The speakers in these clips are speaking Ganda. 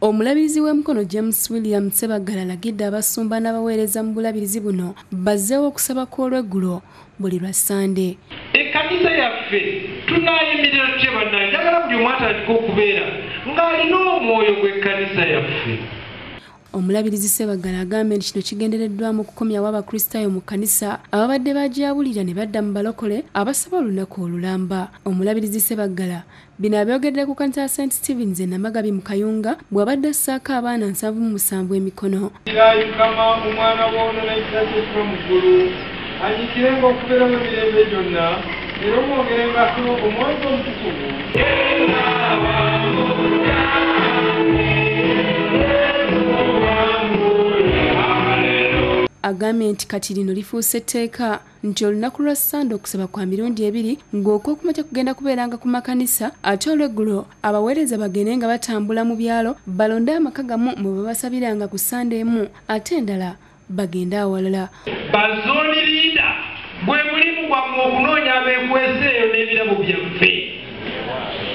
Omulabirizi w'emikono James William Ssebaggala alagidde abasumba n'abaweereza mu bulabirizi buno bazzeewo okusaba kw'olweggulo buli lwa Sande. Ekkanisa yaffe tunaayimirira tutya bannange, njagala buli omu atandika okubeera ng'alina omwoyo gw'ekkanisa yaffe. Omulabirizi Ssebaggala agambye nti kino kigendereddwamu okukomyawo abakristaayo mu kkanisa ababadde bagyabulira ne badda mu balokole abasaba olunaku olulamba. Omulabirizi Ssebaggala bino abyogedde ku kkanisa ya St. Stephen's e Namagabi mu Kayunga bw'abadde assaako abaana 77 emikono. Mukama omwana w'ono n'ekitabo ekiva mu ggulu anyikirenga okubeera mu mirembe gyonna era omwogerengako omwoyo omutukuvu. Agambye nti kati lino lifuuse etteeka nti olunaku lwa Sande okusaba kwa mirundi ebiri ng'okw'okumakya kugenda kubeeranga ku makanisa ate olweggulo abaweereza bagende nga batambula mu byalo balonde amaka gamu mwe babasabiranga ku Sande emu ate endala bagende awalala. Bazooni liida gwe mulimu gwammwe okunoonya abeekweseeyo n'ebirabo byaffe.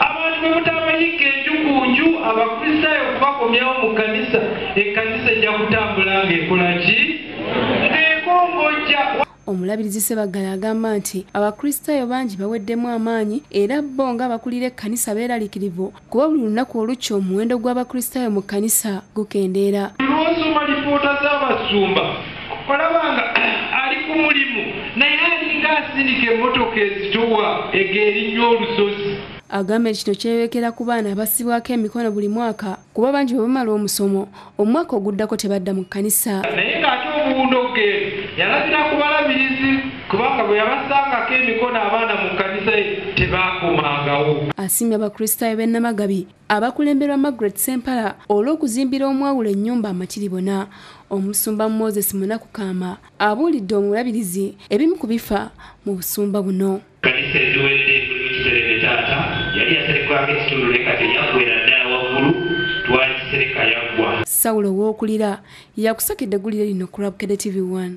Abantu bwe mutabayika enjukunju abakristaayo okubakomyawo mu kkanisa, ekkanisa ejja kutambula ng'ekola ki? Omulabirizi Ssebaggala agamba nti abakristaayo bangi baweddemu amaanyi era bo nga bakulira ekkanisa beeraliikirivu kuba buli lunaku olukya omuwendo gw'abakristaayo mu kkanisa gukendeera. Lw'osoma lipoota z'abasumba olabanga ali ku mulimu naye alinga asindika emmotoka ezitowa egeerinnya olusozi. Agambye kino kyeyolekera ku baana abasibwako emikono buli mwaka kuba bangi bwe bamala omusomo omwaka oguddako tebadda mu kkanisa. Naye ng'ate obuwundo ge yalabira ku balabirizi kubanga bwe yabasangako emikono abaana mu kkanisa tebaakomangawo. Asiimye abakristaayo b'e Namagabi abakulemberwa Margaret Ssempala olw'okuzimbira omwawulo ennyumba amakiri bona. Omusumba Moses Munaku Kaama abuulidde omulabirizi ebimu ku bifa mu busumba buno. Kkanisa eziwedde mulimu taata yali yaserekwako ekitundu ne kati yaggwera ddala waggulu twakisereka yaggwa. Sawulo w'okulira yakusakidde eggulire lino ku Rabukede TV 1.